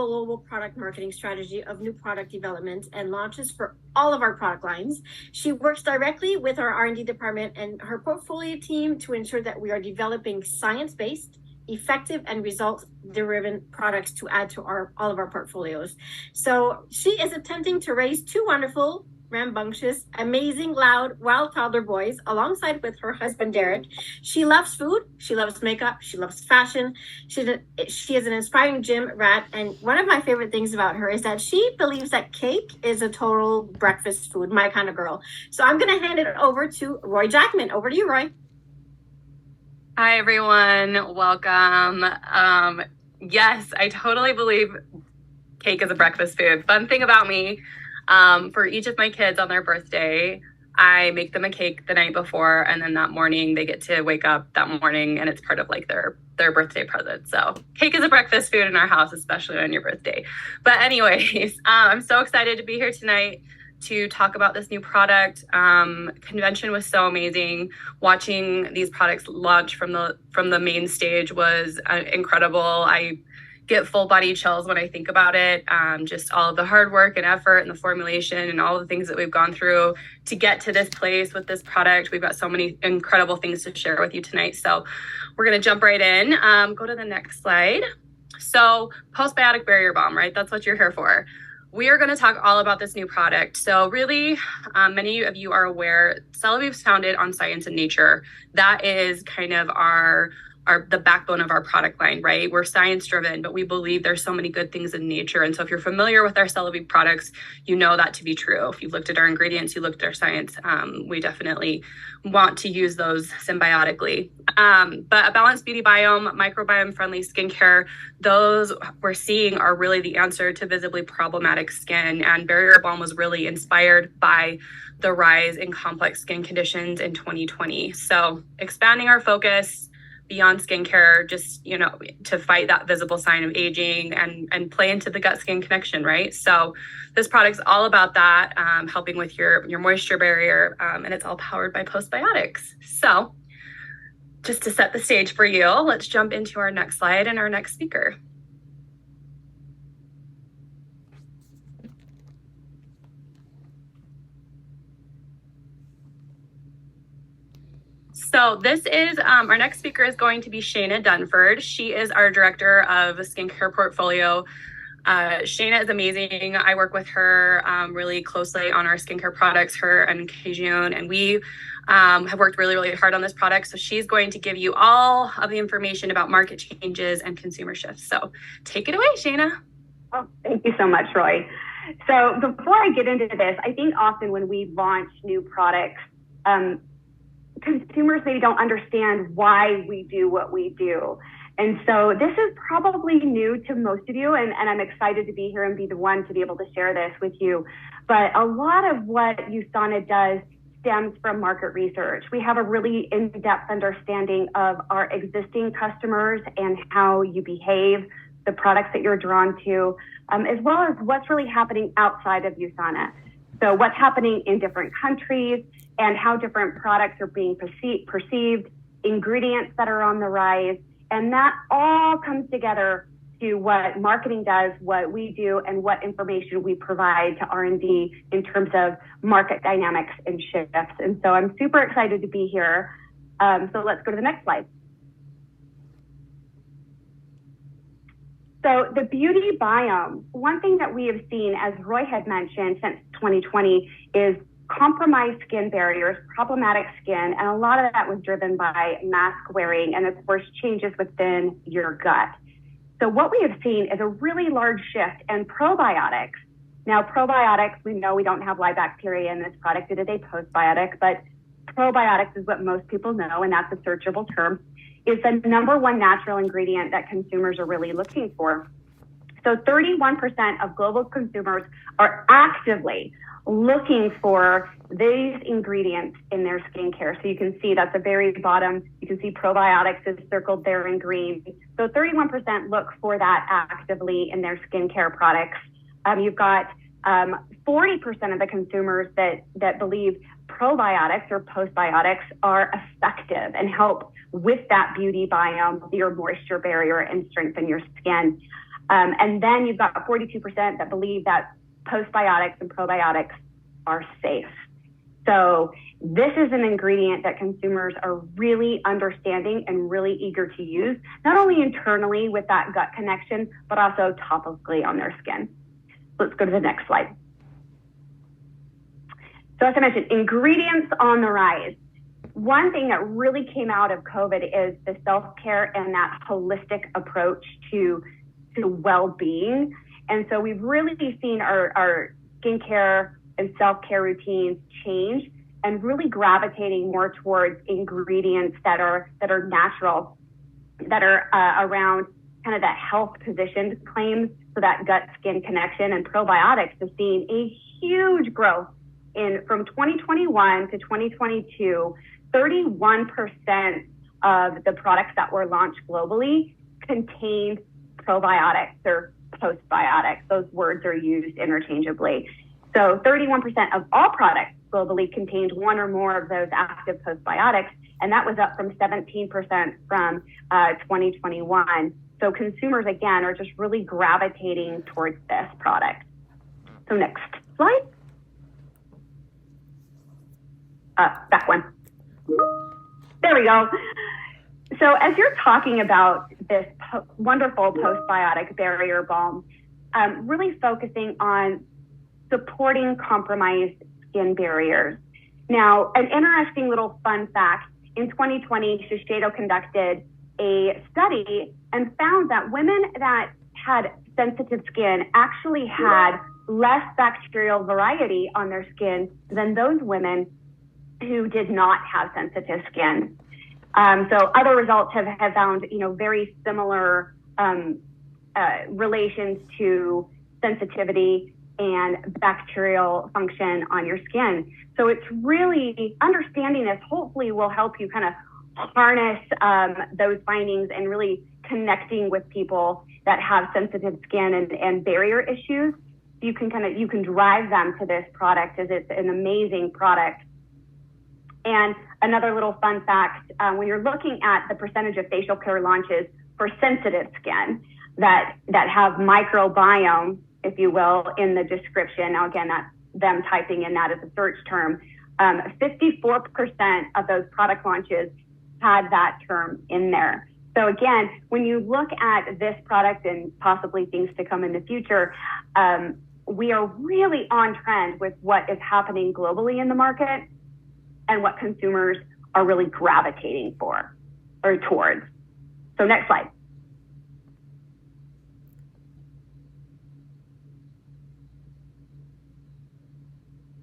global product marketing strategy of new product development and launches for all of our product lines. She works directly with our R&D department and her portfolio team to ensure that we are developing science-based, effective, and results-driven products to add to all of our portfolios. So she is attempting to raise two wonderful, rambunctious, amazing, loud, wild toddler boys alongside with her husband Derek. She loves food, she loves makeup, she loves fashion. She is an inspiring gym rat, and one of my favorite things about her is that she believes that cake is a total breakfast food, my kind of girl. So I'm going to hand it over to Roy Jackman. Over to you, Roy. Hi, everyone. Welcome. Yes, I totally believe cake is a breakfast food. Fun thing about me, for each of my kids on their birthday, I make them a cake the night before, and then that morning they get to wake up that morning and it's part of like their birthday present. So cake is a breakfast food in our house, especially on your birthday. But anyways, I'm so excited to be here tonight to talk about this new product. Convention was so amazing. Watching these products launch from the main stage was incredible. I get full body chills when I think about it. Just all of the hard work and effort and the formulation and all the things that we've gone through to get to this place with this product. We've got so many incredible things to share with you tonight. So we're going to jump right in. Go to the next slide. So postbiotic barrier balm, right? That's what you're here for. We are going to talk all about this new product. So really, many of you are aware, Celavive is founded on science and nature. That is kind of the backbone of our product line, right? We're science driven, but we believe there's so many good things in nature. And so if you're familiar with our Celavive products, you know that to be true. If you've looked at our ingredients, you looked at our science, we definitely want to use those symbiotically. But a balanced beauty biome, microbiome friendly skincare, those we're seeing are really the answer to visibly problematic skin. And Barrier Balm was really inspired by the rise in complex skin conditions in 2020. So expanding our focus beyond skincare, just, to fight that visible sign of aging and play into the gut skin connection, right? So this product's all about that, helping with your moisture barrier, and it's all powered by postbiotics. So just to set the stage for you, let's jump into our next slide and our next speaker. So this is, our next speaker is going to be Shayna Dunford. She is our director of skincare portfolio. Shayna is amazing. I work with her really closely on our skincare products, her and Kajun, and we have worked really, really hard on this product. So she's going to give you all of the information about market changes and consumer shifts. So take it away, Shayna. Oh, thank you so much, Roy. So before I get into this, I think often when we launch new products, consumers maybe don't understand why we do what we do. And so this is probably new to most of you, and I'm excited to be here and be the one to be able to share this with you. But a lot of what USANA does stems from market research. We have a really in-depth understanding of our existing customers and how you behave, the products that you're drawn to, as well as what's really happening outside of USANA. So what's happening in different countries and how different products are being perceived, ingredients that are on the rise. And that all comes together to what marketing does, what we do, and what information we provide to R&D in terms of market dynamics and shifts. And so I'm super excited to be here. So let's go to the next slide. So the beauty biome, one thing that we have seen, as Roy had mentioned, since 2020 is compromised skin barriers, problematic skin, and a lot of that was driven by mask wearing and, of course, changes within your gut. So what we have seen is a really large shift in probiotics. Now, probiotics, we know we don't have live bacteria in this product. It is a postbiotic, but probiotics is what most people know, and that's a searchable term, is the number one natural ingredient that consumers are really looking for. So 31% of global consumers are actively looking for these ingredients in their skincare. So you can see that's the very bottom. You can see probiotics is circled there in green. So 31% look for that actively in their skincare products. You've got 40% of the consumers that believe probiotics or postbiotics are effective and help with that beauty biome, your moisture barrier, and strengthen your skin. And then you've got 42% that believe that postbiotics and probiotics are safe. So this is an ingredient that consumers are really understanding and really eager to use, not only internally with that gut connection, but also topically on their skin. Let's go to the next slide. So as I mentioned, ingredients on the rise. One thing that really came out of COVID is the self-care and that holistic approach to well-being. And so we've really seen our skincare and self-care routines change and really gravitating more towards ingredients that are natural, that are around kind of that health positioned claims, so that gut skin connection. And probiotics have seen a huge growth from 2021 to 2022. 31% of the products that were launched globally contained probiotics or postbiotics. Those words are used interchangeably. So 31% of all products globally contained one or more of those active postbiotics, and that was up from 17% from 2021. So consumers, again, are just really gravitating towards this product. So next slide. Back one. There we go. So as you're talking about this wonderful postbiotic barrier balm, really focusing on supporting compromised skin barriers. Now, an interesting little fun fact, in 2020, Shiseido conducted a study and found that women that had sensitive skin actually had less bacterial variety on their skin than those women who did not have sensitive skin. So other results have found, very similar relations to sensitivity and bacterial function on your skin. So it's really understanding this hopefully will help you kind of harness those findings and really connecting with people that have sensitive skin and barrier issues. You can drive them to this product, as it's an amazing product. And another little fun fact, when you're looking at the percentage of facial care launches for sensitive skin that have microbiome, if you will, in the description. Now, again, that's them typing in that as a search term. 54% of those product launches had that term in there. So again, when you look at this product and possibly things to come in the future, we are really on trend with what is happening globally in the market and what consumers are really gravitating for or towards. So next slide.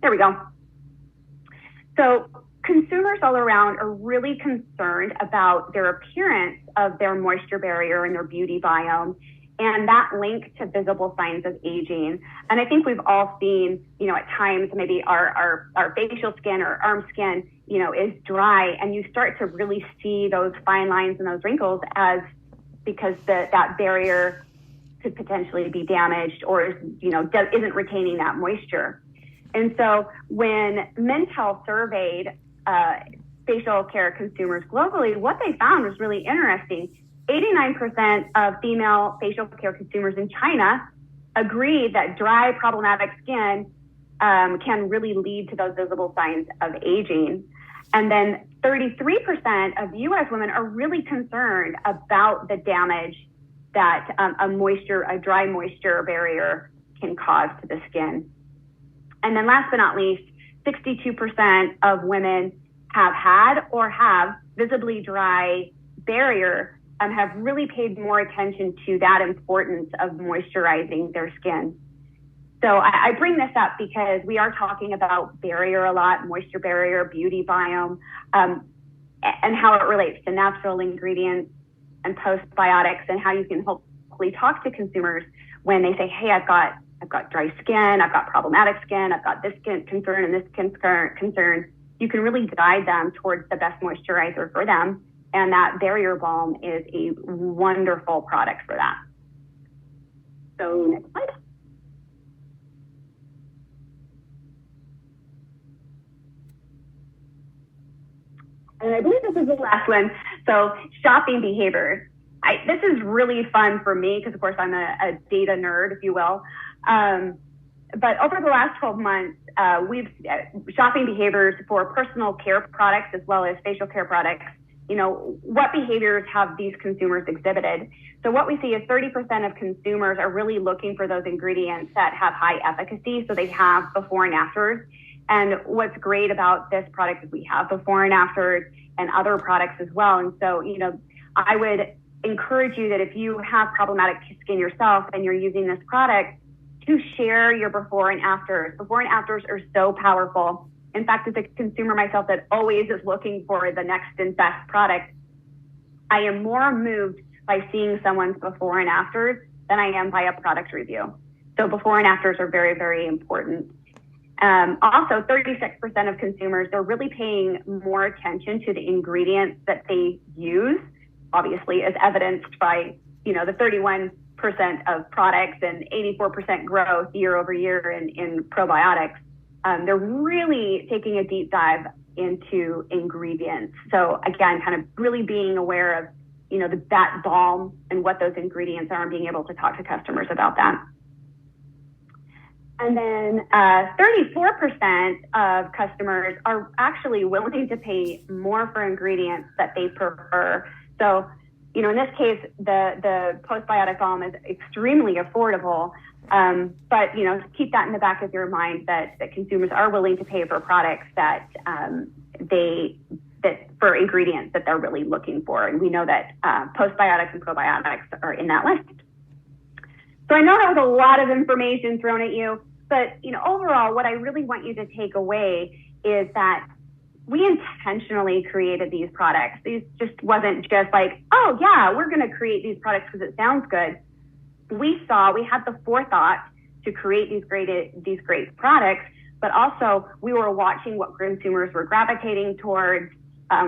There we go. So consumers all around are really concerned about their appearance of their moisture barrier and their beauty biome, and that link to visible signs of aging. And I think we've all seen, at times maybe our facial skin or arm skin, is dry, and you start to really see those fine lines and those wrinkles because that barrier could potentially be damaged or isn't retaining that moisture. And so when Mintel surveyed facial care consumers globally, what they found was really interesting. 89% of female facial care consumers in China agreed that dry, problematic skin can really lead to those visible signs of aging. And then 33% of U.S. women are really concerned about the damage that a dry moisture barrier can cause to the skin. And then last but not least, 62% of women have had or have visibly dry barrier have really paid more attention to that importance of moisturizing their skin. So I bring this up because we are talking about barrier a lot, moisture barrier, beauty biome, and how it relates to natural ingredients and postbiotics, and how you can hopefully talk to consumers when they say, hey, I've got dry skin, I've got problematic skin, I've got this skin concern and this skin concern. You can really guide them towards the best moisturizer for them. And that barrier balm is a wonderful product for that. So next slide. And I believe this is the last one. So shopping behaviors. this is really fun for me because, of course, I'm a data nerd, if you will. But over the last 12 months, we've shopping behaviors for personal care products as well as facial care products. What behaviors have these consumers exhibited? So what we see is 30% of consumers are really looking for those ingredients that have high efficacy. So they have before and afters. And what's great about this product is we have before and afters and other products as well. And so, I would encourage you that if you have problematic skin yourself and you're using this product, to share your before and afters. Before and afters are so powerful. In fact, as a consumer myself that always is looking for the next and best product, I am more moved by seeing someone's before and afters than I am by a product review. So before and afters are very, very important. Also, 36% of consumers, they're really paying more attention to the ingredients that they use, obviously, as evidenced by, the 31% of products and 84% growth year over year in probiotics. They're really taking a deep dive into ingredients. So again, kind of really being aware of, that balm and what those ingredients are and being able to talk to customers about that. And then 34% of customers are actually willing to pay more for ingredients that they prefer. So, in this case, the postbiotic balm is extremely affordable. But, keep that in the back of your mind that consumers are willing to pay for products that for ingredients that they're really looking for. And we know that postbiotics and probiotics are in that list. So I know that was a lot of information thrown at you, but, overall, what I really want you to take away is that we intentionally created these products. These just wasn't just like, oh yeah, we're going to create these products because it sounds good. We had the forethought to create these great products, but also we were watching what consumers were gravitating towards,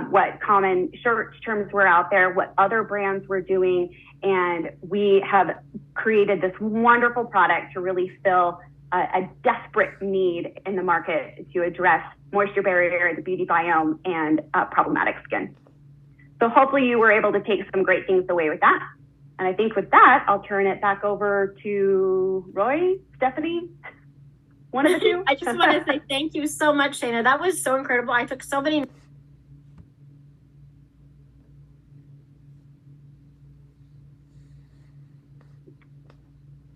what common search terms were out there, what other brands were doing, and we have created this wonderful product to really fill a desperate need in the market to address moisture barrier, the beauty biome, and problematic skin. So hopefully you were able to take some great things away with that. And I think with that, I'll turn it back over to Roy, Stephanie, one of the two. I just want to say thank you so much, Shayna. That was so incredible. I took so many.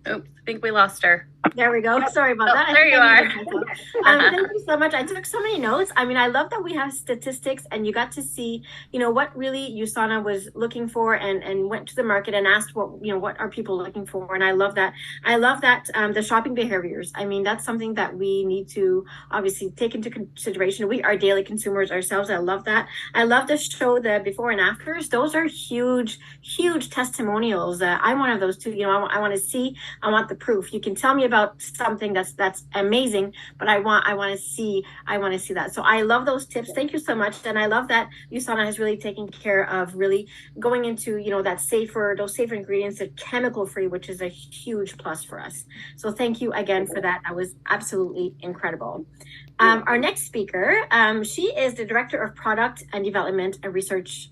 Oops, I think we lost her. There we go. Sorry about that. There you are. Thank you so much. I took so many notes. I mean, I love that we have statistics and you got to see, what really USANA was looking for and went to the market and asked what are people looking for. And I love that. I love that the shopping behaviors. I mean, that's something that we need to obviously take into consideration. We are daily consumers ourselves. I love that. I love to show the before and afters. Those are huge, huge testimonials. I'm one of those too. I want to see, I want the proof. You can tell me about something that's amazing, but I want to see that. So I love those tips. Thank you so much. And I love that USANA has really taken care of really going into those safer ingredients, that chemical free, which is a huge plus for us. So thank you again for that. That was absolutely incredible. Our next speaker, she is the Director of Product and Development and Research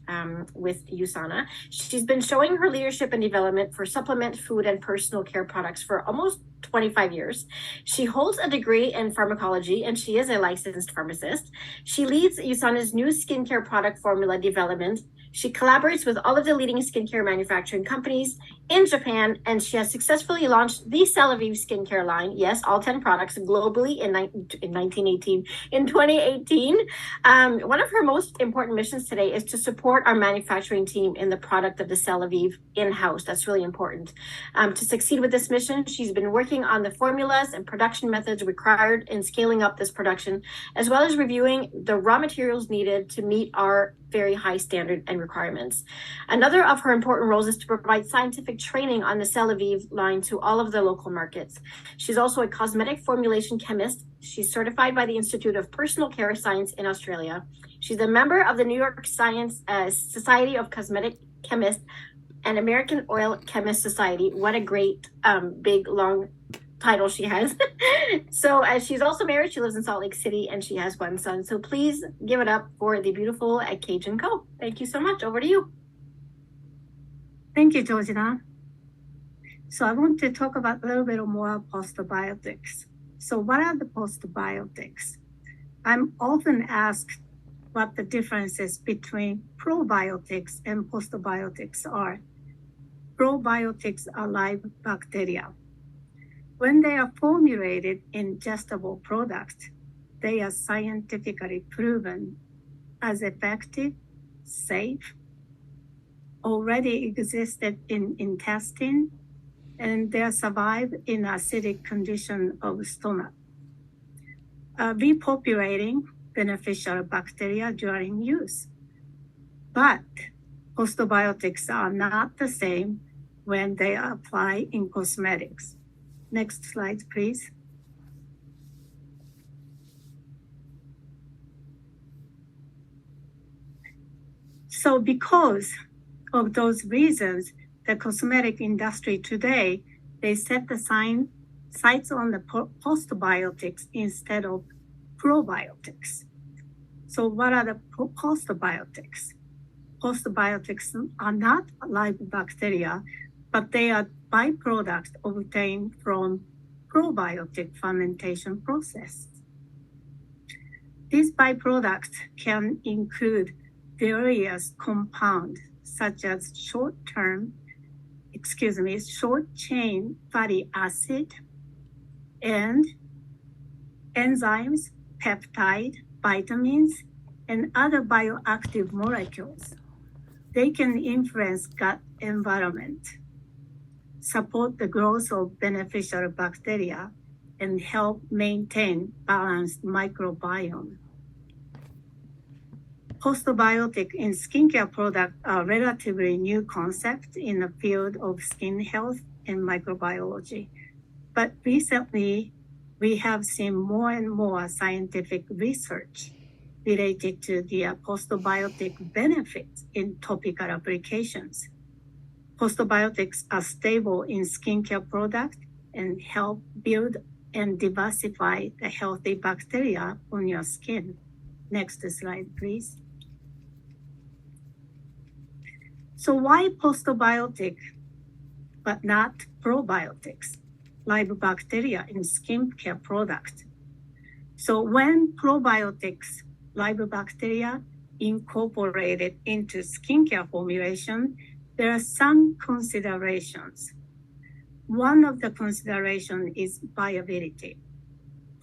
with USANA. She's been showing her leadership and development for supplement, food, and personal care products for almost 25 years. She holds a degree in pharmacology and she is a licensed pharmacist. She leads USANA's new skincare product formula development. She collaborates with all of the leading skincare manufacturing companies in Japan, and she has successfully launched the Celavive skincare line. Yes, all 10 products globally in 2018. One of her most important missions today is to support our manufacturing team in the product of the Celavive in-house. That's really important. To succeed with this mission, she's been working on the formulas and production methods required in scaling up this production, as well as reviewing the raw materials needed to meet our very high standard and requirements. Another of her important roles is to provide scientific training on the Celavive line to all of the local markets. She's also a cosmetic formulation chemist. She's certified by the Institute of Personal Care Science in Australia. She's a member of the New York Science Society of Cosmetic Chemists and American Oil Chemist Society. What a great, big, long title she has. So she's also married. She lives in Salt Lake City and she has one son. So please give it up for the beautiful Cajun Co. Thank you so much. Over to you. Thank you, Georgina. So I want to talk about a little bit more postbiotics. So what are the postbiotics? I'm often asked what the differences between probiotics and postbiotics are. Probiotics are live bacteria. When they are formulated in ingestible products, they are scientifically proven as effective, safe, already existed in intestine, and they survive in acidic condition of stomach, repopulating beneficial bacteria during use. But postbiotics are not the same when they are applied in cosmetics. Next slide, please. So because of those reasons, the cosmetic industry today, they set the sights on the postbiotics instead of probiotics. So what are the postbiotics? Postbiotics are not live bacteria, but they are byproducts obtained from probiotic fermentation process. These byproducts can include various compounds such as short-chain fatty acid and enzymes, peptide, vitamins, and other bioactive molecules. They can influence gut environment, support the growth of beneficial bacteria, and help maintain balanced microbiome. Postbiotic in skincare products are relatively new concepts in the field of skin health and microbiology. But recently, we have seen more and more scientific research related to the postbiotic benefits in topical applications. Postbiotics are stable in skincare products and help build and diversify the healthy bacteria on your skin. Next slide, please. So why postbiotic but not probiotics, live bacteria in skincare products? So when probiotics, live bacteria, incorporated into skincare formulation, there are some considerations. One of the considerations is viability.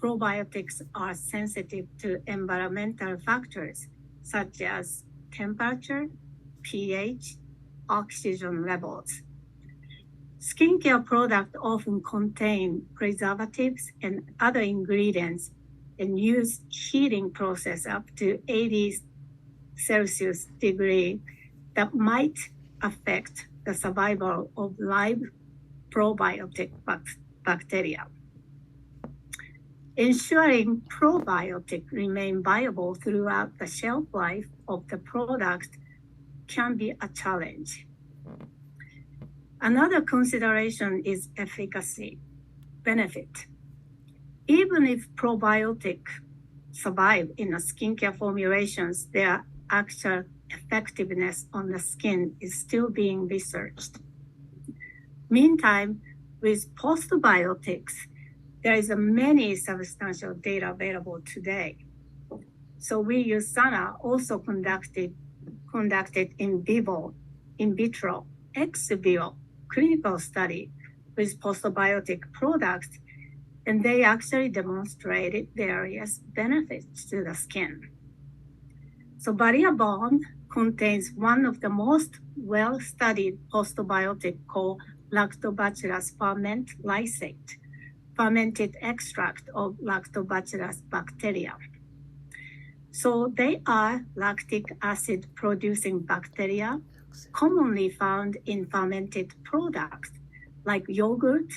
Probiotics are sensitive to environmental factors such as temperature, pH, oxygen levels. Skincare products often contain preservatives and other ingredients and use heating process up to 80 Celsius degree that might affect the survival of live probiotic bacteria. Ensuring probiotics remain viable throughout the shelf life of the product can be a challenge. Another consideration is efficacy, benefit. Even if probiotics survive in a skincare formulations, their actual effectiveness on the skin is still being researched. Meantime, with postbiotics, there is many substantial data available today. So we, USANA, also conducted in vivo, in vitro, ex vivo clinical study with postbiotic products, and they actually demonstrated various benefits to the skin. So barrier bond contains one of the most well-studied postbiotic called Lactobacillus ferment lysate, fermented extract of Lactobacillus bacteria. So they are lactic acid producing bacteria commonly found in fermented products like yogurt,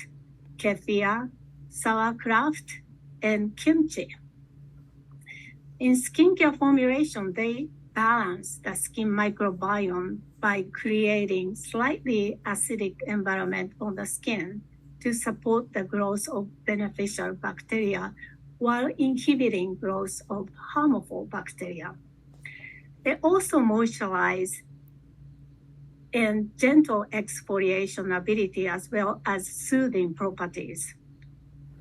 kefir, sauerkraut, and kimchi. In skincare formulation, they balance the skin microbiome by creating slightly acidic environment on the skin to support the growth of beneficial bacteria while inhibiting growth of harmful bacteria. They also moisturize and gentle exfoliation ability as well as soothing properties.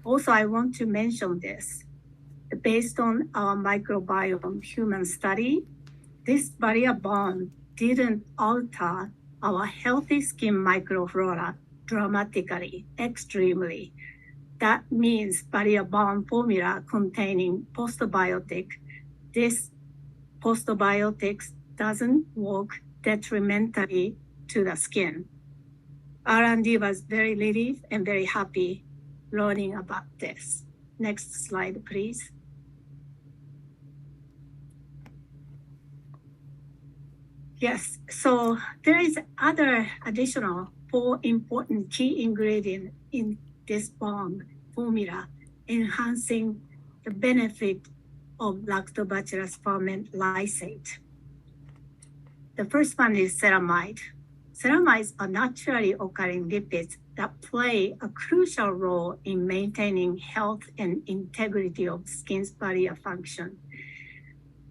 Also, I want to mention this. Based on our microbiome human study, this barrier balm didn't alter our healthy skin microflora dramatically, extremely. That means barrier balm formula containing postbiotic. This postbiotics doesn't work detrimentally to the skin. R&D was very relieved and very happy learning about this. Next slide, please. Yes, so there is other additional 4 important key ingredients in this balm formula, enhancing the benefit of lactobacillus ferment lysate. The first one is ceramide. Ceramides are naturally occurring lipids that play a crucial role in maintaining health and integrity of skin's barrier function.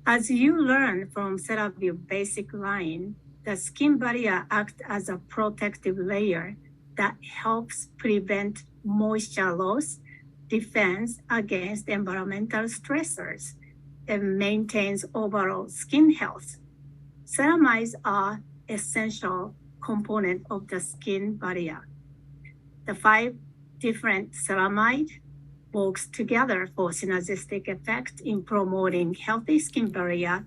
As you learn from CeraVe basic line, the skin barrier acts as a protective layer that helps prevent moisture loss, defense against environmental stressors, and maintains overall skin health. Ceramides are essential component of the skin barrier. The 5 different ceramide works together for synergistic effect in promoting healthy skin barrier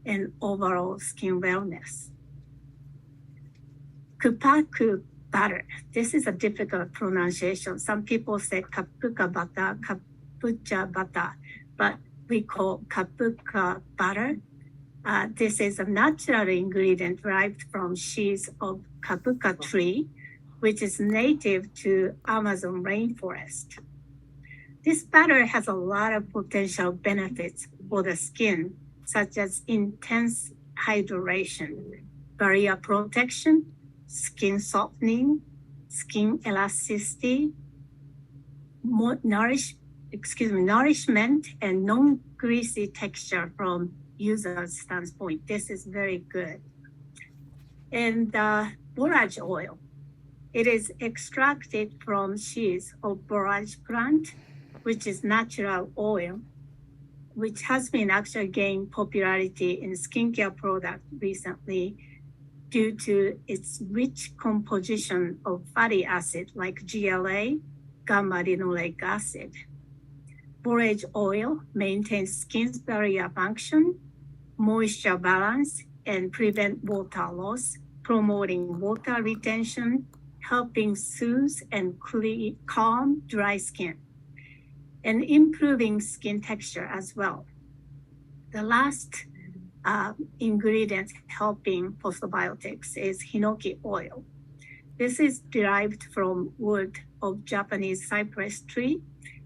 and overall skin wellness. Kupaku butter. This is a difficult pronunciation. Some people say kapuka butter, kapucha butter, but we call kapuka butter. This is a natural ingredient derived from sheaths of kapuka tree, which is native to Amazon rainforest. This butter has a lot of potential benefits for the skin, such as intense hydration, barrier protection, skin softening, skin elasticity, nourishment, and non-greasy texture from user's standpoint. This is very good. And borage oil. It is extracted from sheaths of borage plant, which is natural oil, which has been actually gained popularity in skincare products recently due to its rich composition of fatty acid like GLA, gamma-linoleic acid. Borage oil maintains skin's barrier function, moisture balance, and prevent water loss, promoting water retention, helping soothe and calm dry skin, and improving skin texture as well. The last ingredient helping postbiotics is hinoki oil. This is derived from wood of Japanese cypress tree.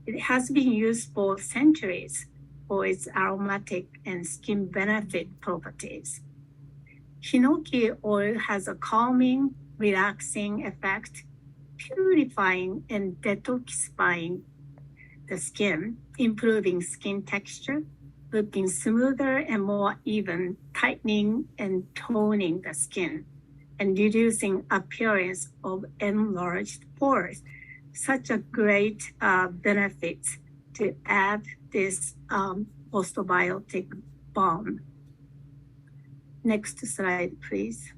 It has been used for centuries for its aromatic and skin benefit properties. Hinoki oil has a calming, relaxing effect, purifying and detoxifying the skin, improving skin texture, looking smoother and more even, tightening and toning the skin, and reducing appearance of enlarged pores. Such a great benefit to add this postbiotic balm. Next slide, please.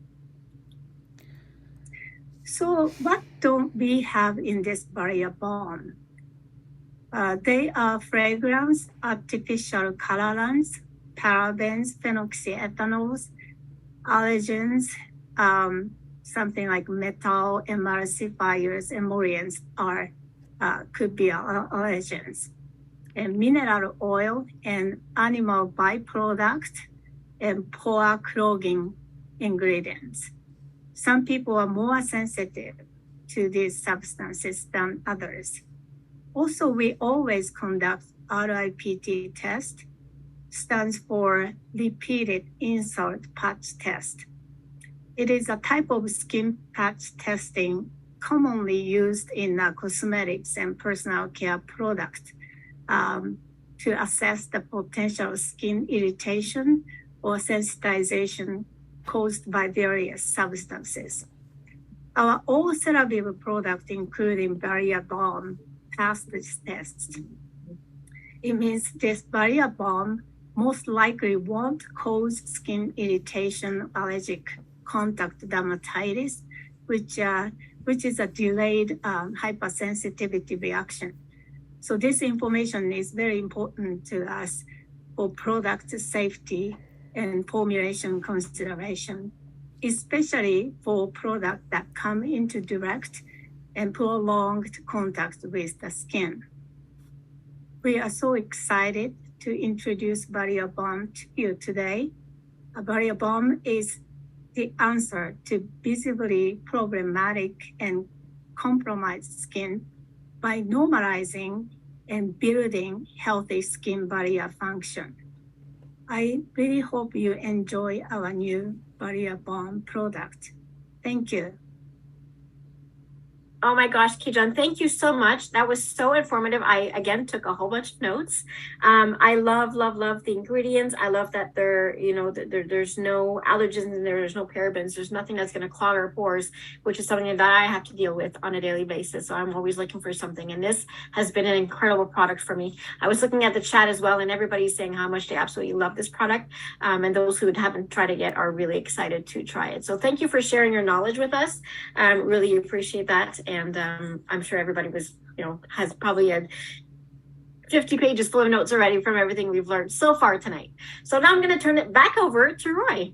So what don't we have in this barrier balm? They are fragrance, artificial colorants, parabens, phenoxyethanols, allergens, something like metal emulsifiers, emollients could be allergens, and mineral oil and animal byproduct and pore clogging ingredients. Some people are more sensitive to these substances than others. Also, we always conduct RIPT test, stands for repeated insult patch test. It is a type of skin patch testing commonly used in cosmetics and personal care products to assess the potential skin irritation or sensitization caused by various substances. Our all CeraVe product, including barrier balm, passed this test. It means this barrier balm most likely won't cause skin irritation, allergic contact dermatitis, which is a delayed hypersensitivity reaction. So this information is very important to us for product safety and formulation consideration, especially for products that come into direct and prolonged contact with the skin. We are so excited to introduce Barrier Balm to you today. A Barrier Balm is the answer to visibly problematic and compromised skin by normalizing and building healthy skin barrier function. I really hope you enjoy our new Barrier Balm product. Thank you. Oh my gosh, Kijan, thank you so much. That was so informative. I, again, took a whole bunch of notes. I love the ingredients. I love that there's no allergens in there. There's no parabens. There's nothing that's going to clog our pores, which is something that I have to deal with on a daily basis. So I'm always looking for something. And this has been an incredible product for me. I was looking at the chat as well, and everybody's saying how much they absolutely love this product. And those who haven't tried it yet are really excited to try it. So thank you for sharing your knowledge with us. Really appreciate that. And I'm sure everybody has probably had 50 pages full of notes already from everything we've learned so far tonight. So now I'm going to turn it back over to Roy.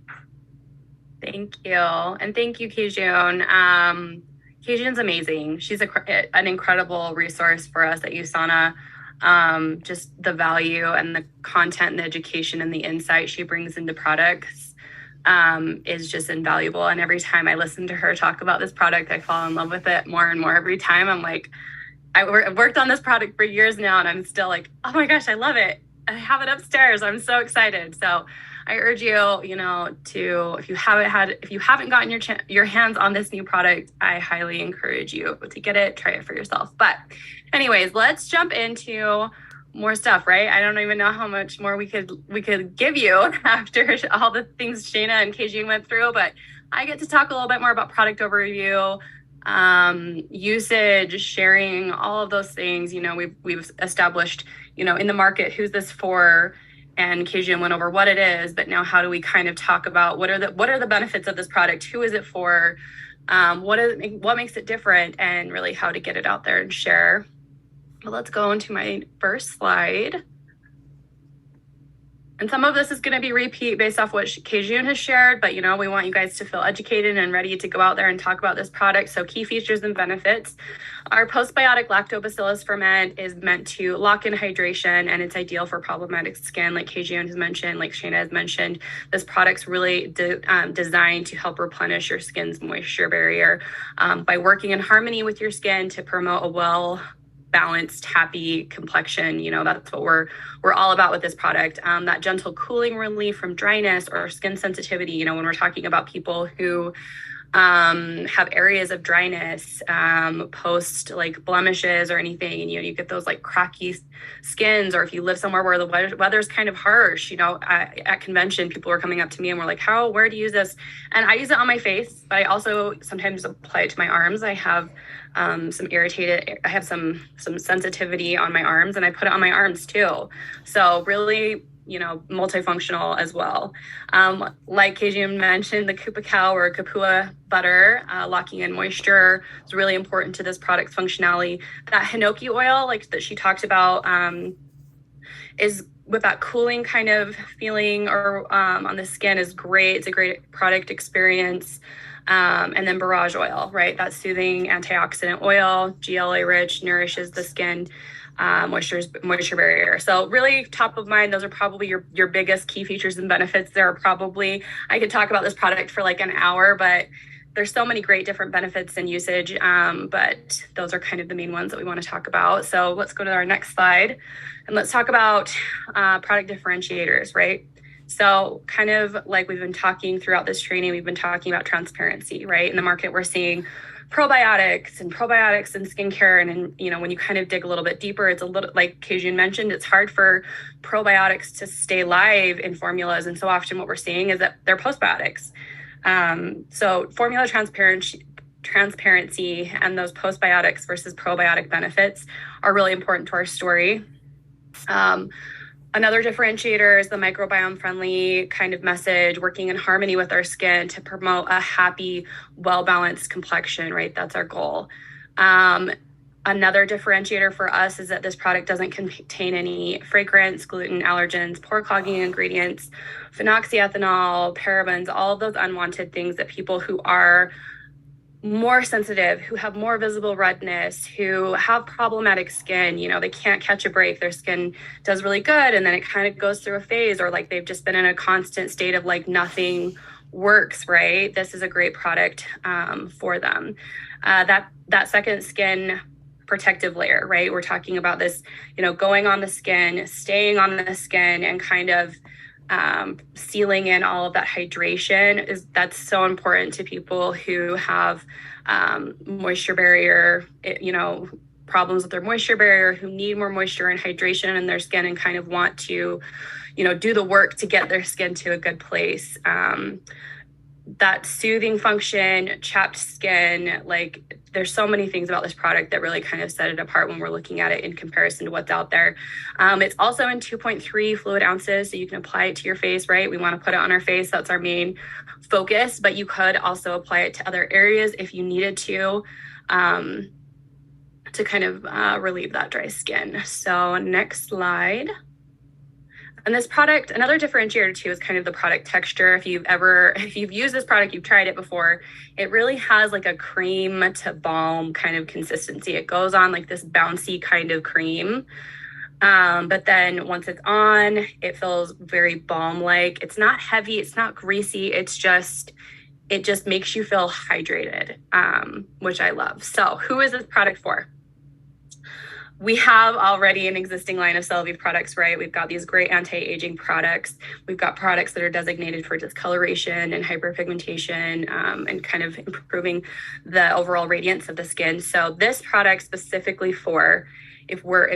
Thank you. And thank you, Kejun. Kejun's amazing. She's an incredible resource for us at USANA. Just the value and the content and the education and the insight she brings into products is just invaluable. And every time I listen to her talk about this product, I fall in love with it more and more every time. I'm like, I've worked on this product for years now, and I'm still like, oh my gosh, I love it. I have it upstairs. I'm so excited. So I urge you, to, if you haven't gotten your hands on this new product, I highly encourage you to get it, try it for yourself. But anyways, let's jump into more stuff, right? I don't even know how much more we could give you after all the things Shayna and Kejun went through, but I get to talk a little bit more about product overview, usage, sharing, all of those things. We've established, in the market, who's this for, and Kejun went over what it is, but now how do we kind of talk about what are the benefits of this product? Who is it for? What makes it different, and really how to get it out there and share. Well, let's go into my first slide. And some of this is going to be repeat based off what Kejun has shared, but we want you guys to feel educated and ready to go out there and talk about this product. So key features and benefits. Our postbiotic lactobacillus ferment is meant to lock in hydration, and it's ideal for problematic skin, like Kejun has mentioned, like Shayna has mentioned. This product's really designed to help replenish your skin's moisture barrier by working in harmony with your skin to promote a balanced, happy complexion. That's what we're all about with this product. That gentle cooling relief from dryness or skin sensitivity. When we're talking about people who have areas of dryness post like blemishes or anything, you get those like cracky skins, or if you live somewhere where the weather's kind of harsh, at convention, people are coming up to me and we're like, where do you use this? And I use it on my face, but I also sometimes apply it to my arms. I have some sensitivity on my arms, and I put it on my arms too. So really, multifunctional as well. Like Kejun mentioned, the Kupacao or Kapua butter, locking in moisture is really important to this product's functionality. That hinoki oil, like that she talked about, is with that cooling kind of feeling or on the skin is great. It's a great product experience. And then barrage oil, right? That soothing antioxidant oil, GLA rich, nourishes the skin, moisture barrier. So really top of mind, those are probably your biggest key features and benefits. I could talk about this product for like an hour, but there's so many great different benefits and usage. But those are kind of the main ones that we want to talk about. So let's go to our next slide and let's talk about product differentiators, right? So kind of like we've been talking throughout this training, we've been talking about transparency, right? In the market, we're seeing probiotics and skincare. And when you kind of dig a little bit deeper, it's a little, like Kejun mentioned, it's hard for probiotics to stay live in formulas. And so often what we're seeing is that they're postbiotics. So formula transparency and those postbiotics versus probiotic benefits are really important to our story. Another differentiator is the microbiome friendly kind of message, working in harmony with our skin to promote a happy, well-balanced complexion, right? That's our goal. Another differentiator for us is that this product doesn't contain any fragrance, gluten, allergens, pore clogging ingredients, phenoxyethanol, parabens, all of those unwanted things that people who are more sensitive, who have more visible redness, who have problematic skin, you know, they can't catch a break. Their skin does really good, and then it kind of goes through a phase, or like they've just been in a constant state of like nothing works, right? This is a great product for them. That second skin protective layer, right? We're talking about this, you know, going on the skin, staying on the skin, and kind of sealing in all of that hydration that's so important to people who have moisture barrier, you know, problems with their moisture barrier, who need more moisture and hydration in their skin and kind of want to, you know, do the work to get their skin to a good place. That soothing function, chapped skin, like there's so many things about this product that really kind of set it apart when we're looking at it in comparison to what's out there. It's also in 2.3 fluid ounces, so you can apply it to your face, right? We want to put it on our face. That's our main focus, but you could also apply it to other areas if you needed to kind of relieve that dry skin. So next slide. And this product, another differentiator too, is kind of the product texture. If you've used this product, you've tried it before, it really has like a cream to balm kind of consistency. It goes on like this bouncy kind of cream. But then once it's on, it feels very balm-like. It's not heavy, it's not greasy, it just makes you feel hydrated, which I love. So who is this product for? We have already an existing line of Celavive products, right? We've got these great anti-aging products. We've got products that are designated for discoloration and hyperpigmentation, and kind of improving the overall radiance of the skin. So this product specifically for, if we're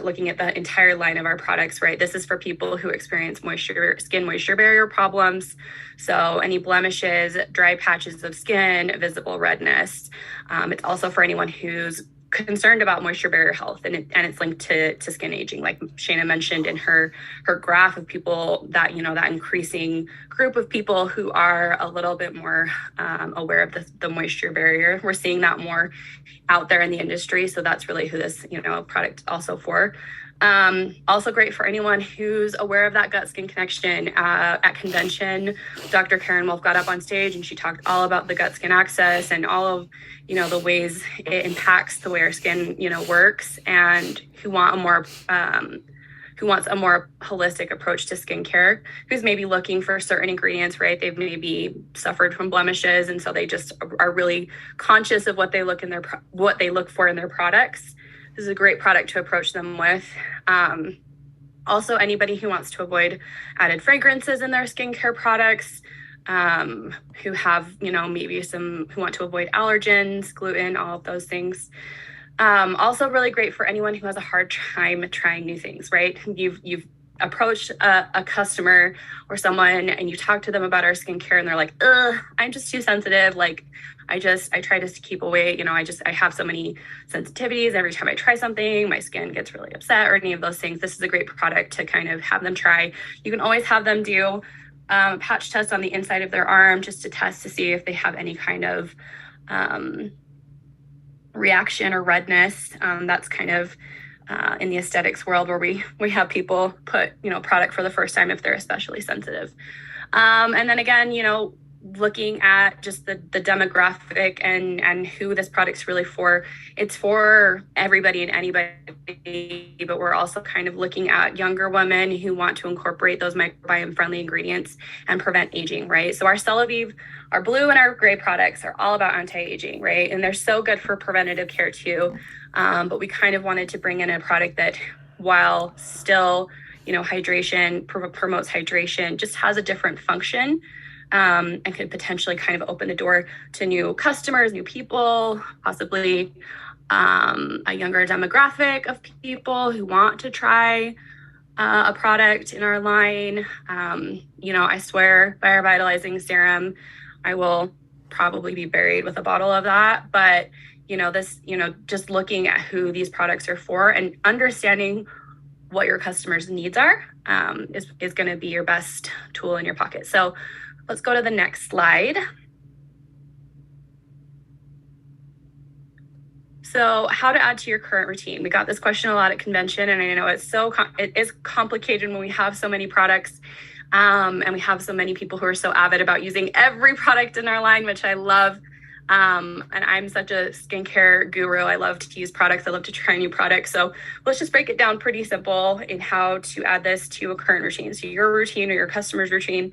looking at the entire line of our products, right? This is for people who experience skin moisture barrier problems. So any blemishes, dry patches of skin, visible redness. It's also for anyone who's concerned about moisture barrier health, and it's linked to skin aging, like Shana mentioned in her graph of people that, you know, that increasing group of people who are a little bit more aware of the moisture barrier. We're seeing that more out there in the industry, so that's really who this, you know, product also for. Also great for anyone who's aware of that gut-skin connection. At convention, Dr. Karen Wolf got up on stage and she talked all about the gut-skin axis and all of, you know, the ways it impacts the way our skin, you know, works, and who wants a more holistic approach to skincare, who's maybe looking for certain ingredients, right? They've maybe suffered from blemishes, and so they just are really conscious of what they look for in their products. This is a great product to approach them with. Also, anybody who wants to avoid added fragrances in their skincare products, who have, you know, maybe who want to avoid allergens, gluten, all of those things. Also really great for anyone who has a hard time trying new things, right? You've approached a customer or someone and you talk to them about our skincare and they're like, I'm just too sensitive. Like, I try to keep away, you know, I have so many sensitivities. Every time I try something, my skin gets really upset, or any of those things. This is a great product to kind of have them try. You can always have them do a patch test on the inside of their arm just to test to see if they have any kind of reaction or redness. That's kind of in the aesthetics world where we have people put, you know, product for the first time if they're especially sensitive. And then again, you know, looking at just the demographic and who this product's really for. It's for everybody and anybody, but we're also kind of looking at younger women who want to incorporate those microbiome friendly ingredients and prevent aging, right? So our Celavive, our blue and our gray products are all about anti-aging, right? And they're so good for preventative care too. But we kind of wanted to bring in a product that, while still, you know, hydration, promotes hydration, just has a different function. And could potentially kind of open the door to new customers, new people, possibly a younger demographic of people who want to try a product in our line. You know, I swear by our vitalizing serum, I will probably be buried with a bottle of that. But, just looking at who these products are for and understanding what your customers' needs are is going to be your best tool in your pocket. So let's go to the next slide. So how to add to your current routine. We got this question a lot at convention, and I know it is complicated when we have so many products and we have so many people who are so avid about using every product in our line, which I love. And I'm such a skincare guru. I love to use products. I love to try new products. So let's just break it down pretty simple in how to add this to a current routine. So your routine or your customer's routine.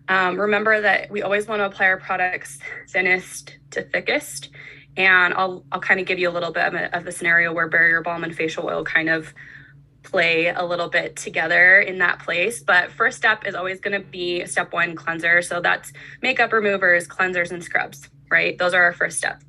Remember that we always want to apply our products thinnest to thickest. And I'll kind of give you a little bit of the scenario where barrier balm and facial oil kind of play a little bit together in that place. But first step is always going to be step 1, cleanser. So that's makeup removers, cleansers, and scrubs, right? Those are our first step.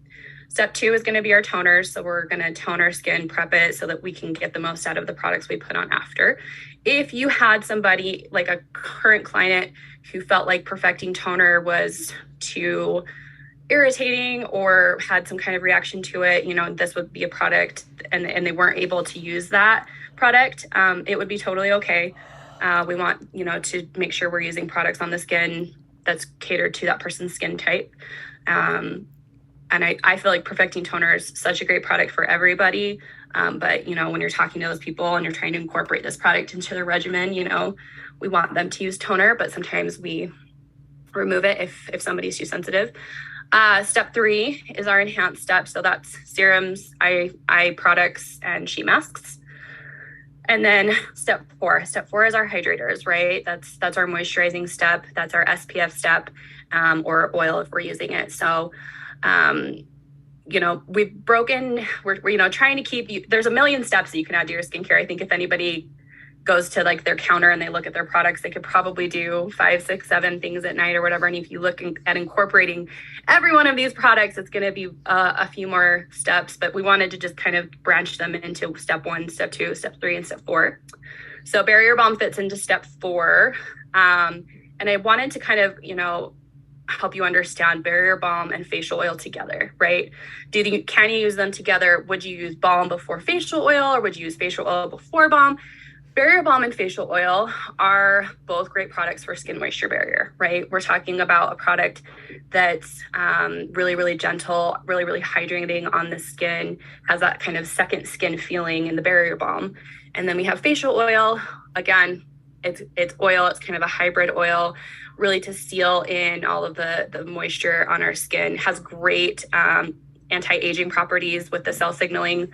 Step 2 is going to be our toners. So we're going to tone our skin, prep it so that we can get the most out of the products we put on after. If you had somebody like a current client who felt like perfecting toner was too irritating or had some kind of reaction to it, this would be a product and they weren't able to use that product, it would be totally okay. We want, to make sure we're using products on the skin that's catered to that person's skin type. And I feel like Perfecting Toner is such a great product for everybody. But, when you're talking to those people and you're trying to incorporate this product into their regimen, we want them to use toner, but sometimes we remove it if somebody's too sensitive. Step 3 is our enhanced step. So that's serums, eye products, and sheet masks. And then step 4 is our hydrators, right? That's our moisturizing step. That's our SPF step, or oil if we're using it. So, we're trying to keep you, there's a million steps that you can add to your skincare. I think if anybody goes to like their counter and they look at their products, they could probably do 5, 6, 7 things at night or whatever. And if you look at incorporating every one of these products, it's going to be a few more steps, but we wanted to just kind of branch them into step 1, step 2, step 3, and step 4. So barrier balm fits into step 4. And I wanted to kind of, help you understand barrier balm and facial oil together, right? Can you use them together? Would you use balm before facial oil, or would you use facial oil before balm? Barrier balm and facial oil are both great products for skin moisture barrier, right? We're talking about a product that's really, really gentle, really, really hydrating on the skin, has that kind of second skin feeling in the barrier balm. And then we have facial oil. Again, it's oil. It's kind of a hybrid oil, really to seal in all of the moisture on our skin. Has great anti-aging properties with the cell signaling,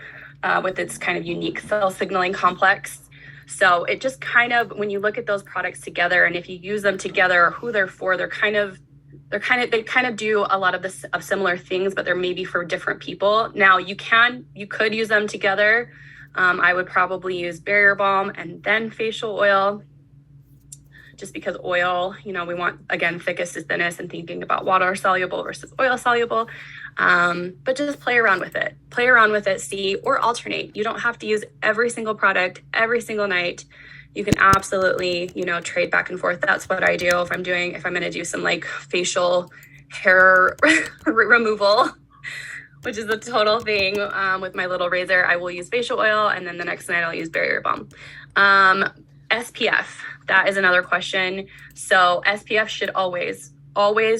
with its kind of unique cell signaling complex. So it just kind of, when you look at those products together, and if you use them together, or who they're for, they kind of do a lot of similar things, but they're maybe for different people. Now you could use them together. I would probably use barrier balm and then facial oil, just because oil, we want, again, thickest to thinnest, and thinking about water soluble versus oil soluble. But just play around with it, see, or alternate. You don't have to use every single product every single night. You can absolutely, trade back and forth. That's what I do if I'm going to do some like facial hair removal, which is a total thing. With my little razor, I will use facial oil, and then the next night I'll use barrier balm. SPF, that is another question. So SPF should always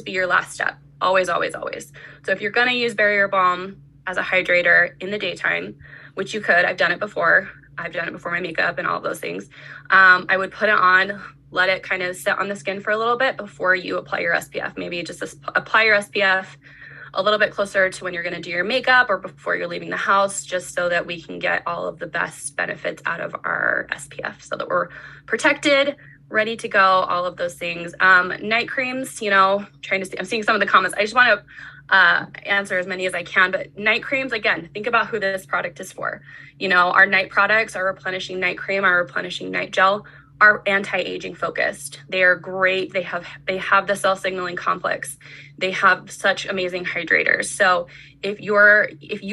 be your last step. Always, always, always. So if you're going to use barrier balm as a hydrator in the daytime, which you could, I've done it before my makeup and all of those things. I would put it on, let it kind of sit on the skin for a little bit before you apply your SPF. Maybe just apply your SPF a little bit closer to when you're going to do your makeup or before you're leaving the house, just so that we can get all of the best benefits out of our SPF, so that we're protected, ready to go, all of those things. Night creams, I'm seeing some of the comments. I just want to answer as many as I can, but night creams, again, think about who this product is for. Our night products, our replenishing night cream, our replenishing night gel, are anti-aging focused. They are great. They have the cell signaling complex. They have such amazing hydrators. So if you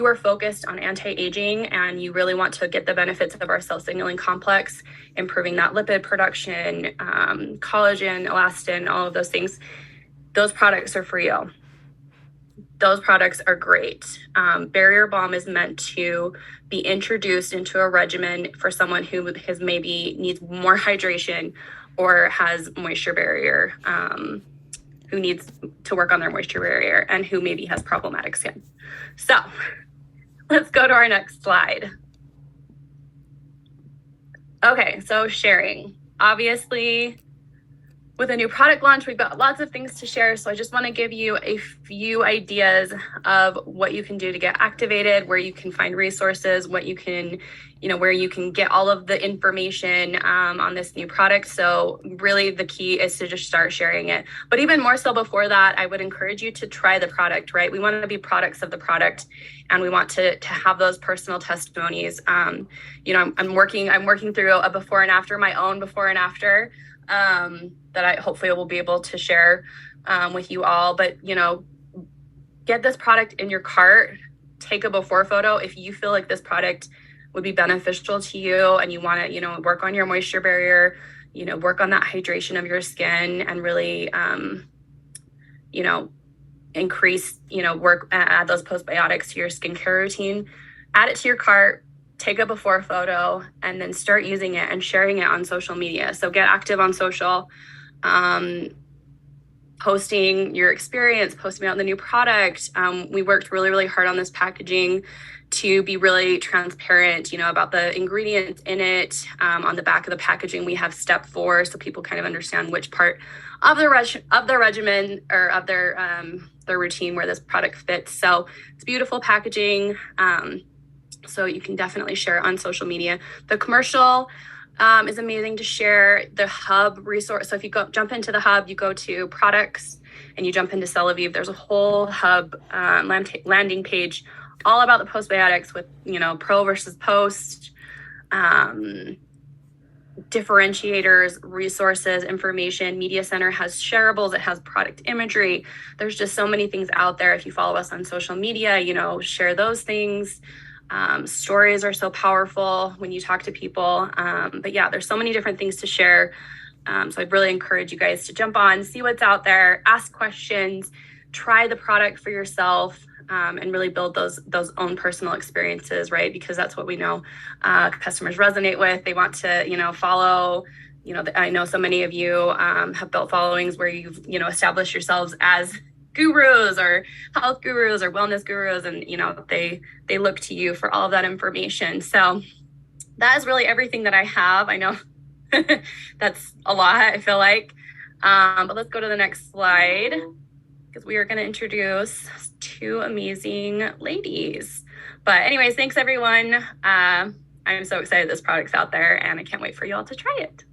are focused on anti-aging and you really want to get the benefits of our cell signaling complex, improving that lipid production, collagen, elastin, all of those things, those products are for you. Those products are great. Barrier Balm is meant to be introduced into a regimen for someone who has maybe needs more hydration or has moisture barrier, who needs to work on their moisture barrier and who maybe has problematic skin. So let's go to our next slide. Okay, so sharing. Obviously, with a new product launch, we've got lots of things to share. So I just want to give you a few ideas of what you can do to get activated, where you can find resources, what you can, where you can get all of the information on this new product. So really the key is to just start sharing it. But even more so before that, I would encourage you to try the product, right? We want to be products of the product, and we want to have those personal testimonies. I'm working through a before and after, my own before and after, that I hopefully will be able to share with you all. But, get this product in your cart, take a before photo. If you feel like this product would be beneficial to you and you want to, work on your moisture barrier, work on that hydration of your skin and really, increase, add those postbiotics to your skincare routine, add it to your cart, take a before photo, and then start using it and sharing it on social media. So get active on social, posting your experience, posting about the new product. We worked really, really hard on this packaging to be really transparent, about the ingredients in it. On the back of the packaging, we have step 4, so people kind of understand which part of their regimen or of their routine where this product fits. So it's beautiful packaging. So you can definitely share it on social media. The commercial is amazing to share. The hub resource. So if you jump into the hub, you go to products and you jump into Celavive. There's a whole hub landing page all about the postbiotics with, pro versus post, differentiators, resources, information. Media Center has shareables. It has product imagery. There's just so many things out there. If you follow us on social media, share those things. Stories are so powerful when you talk to people. But yeah, there's so many different things to share. So I'd really encourage you guys to jump on, see what's out there, ask questions, try the product for yourself, and really build those own personal experiences, right? Because that's what we know customers resonate with. They want to, follow, I know so many of you have built followings where you've, established yourselves as gurus or health gurus or wellness gurus, and they look to you for all of that information. So that is really everything that I have. I know that's a lot, I feel like, but let's go to the next slide, because we are going to introduce 2 amazing ladies. But anyways, thanks everyone. I'm so excited this product's out there, and I can't wait for you all to try it.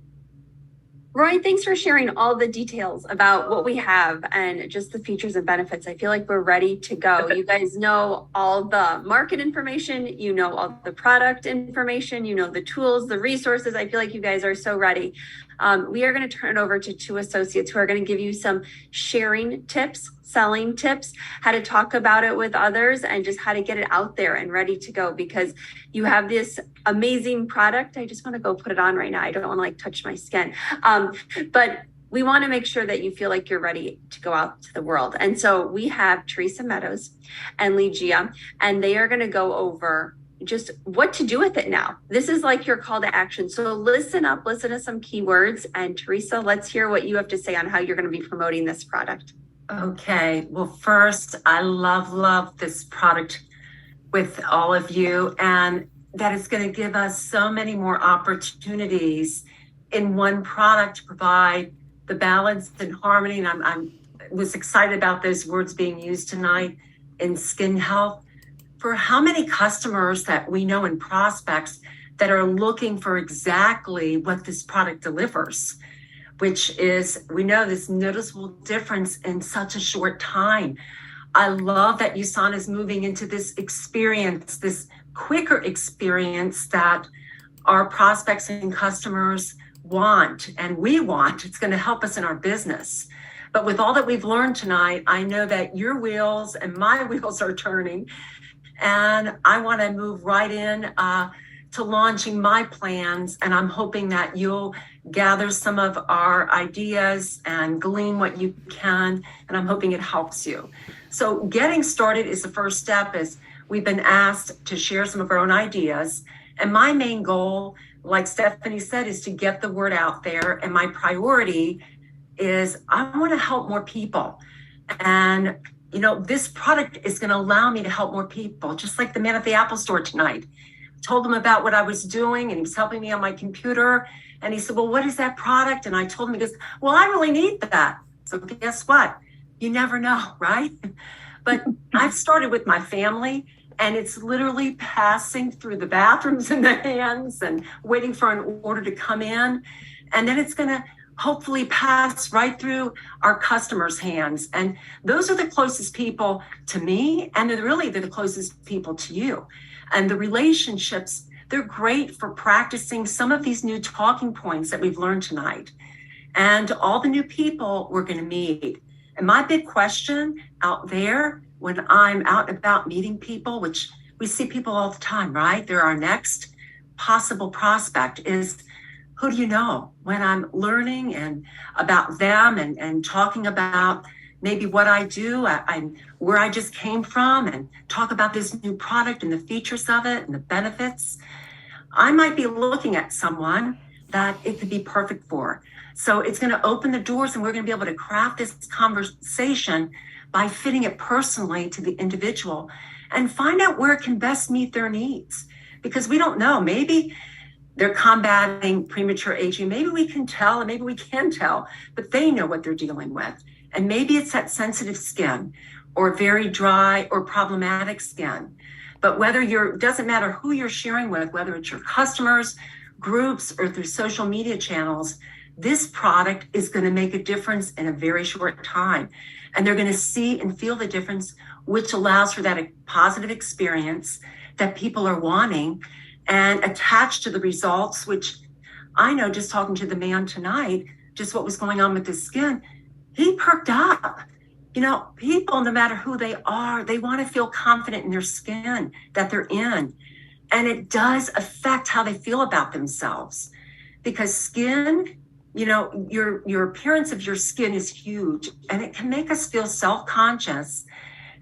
Roy, thanks for sharing all the details about what we have and just the features and benefits. I feel like we're ready to go. You guys know all the market information, all the product information, the tools, the resources. I feel like you guys are so ready. We are going to turn it over to 2 associates who are going to give you some sharing tips, selling tips, how to talk about it with others, and just how to get it out there and ready to go, because you have this amazing product. I just want to go put it on right now. I don't want to touch my skin. But we want to make sure that you feel like you're ready to go out to the world. And so we have Teresa Meadows and Ligia, and they are going to go over just what to do with it now. This is like your call to action. So listen up, listen to some keywords. And Teresa, let's hear what you have to say on how you're going to be promoting this product. Okay. Well, first, I love this product with all of you, and that is going to give us so many more opportunities in one product to provide the balance and harmony. And I was excited about those words being used tonight in skin health. For how many customers that we know and prospects that are looking for exactly what this product delivers, which is, we know, this noticeable difference in such a short time. I love that USANA is moving into this experience, this quicker experience that our prospects and customers want, and we want. It's going to help us in our business. But with all that we've learned tonight, I know that your wheels and my wheels are turning, and I want to move right in to launching my plans, and I'm hoping that you'll gather some of our ideas and glean what you can, and I'm hoping it helps you. So getting started is the first step. Is we've been asked to share some of our own ideas, and my main goal, like Stephanie said, is to get the word out there, and my priority is I want to help more people. And this product is going to allow me to help more people, just like the man at the Apple store tonight. Told him about what I was doing, and he was helping me on my computer. And he said, well, what is that product? And I told him, he goes, well, I really need that. So guess what? You never know, right? But I've started with my family, and it's literally passing through the bathrooms in the hands and waiting for an order to come in. And then it's going to hopefully pass right through our customers' hands. And those are the closest people to me, and they're the closest people to you. And the relationships, they're great for practicing some of these new talking points that we've learned tonight. And all the new people we're going to meet. And my big question out there when I'm out and about meeting people, which we see people all the time, right? They're our next possible prospect, is who do you know? When I'm learning and about them and talking about maybe what I do, I'm where I just came from, and talk about this new product and the features of it and the benefits, I might be looking at someone that it could be perfect for. So it's going to open the doors, and we're going to be able to craft this conversation by fitting it personally to the individual and find out where it can best meet their needs. Because we don't know, maybe they're combating premature aging. Maybe we can tell, and maybe we can tell, but they know what they're dealing with. And maybe it's that sensitive skin or very dry or problematic skin. But doesn't matter who you're sharing with, whether it's your customers, groups, or through social media channels, this product is going to make a difference in a very short time. And they're going to see and feel the difference, which allows for that positive experience that people are wanting, and attached to the results, which I know just talking to the man tonight, just what was going on with his skin, he perked up. People, no matter who they are, they want to feel confident in their skin that they're in. And it does affect how they feel about themselves, because skin, your appearance of your skin is huge, and it can make us feel self-conscious.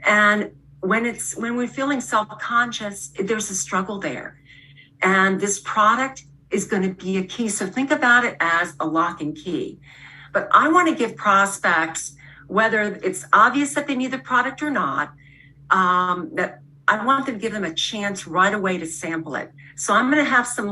And when we're feeling self-conscious, there's a struggle there. And this product is going to be a key. So think about it as a lock and key. But I want to give prospects, whether it's obvious that they need the product or not, that I want them to give them a chance right away to sample it. So I'm going to have some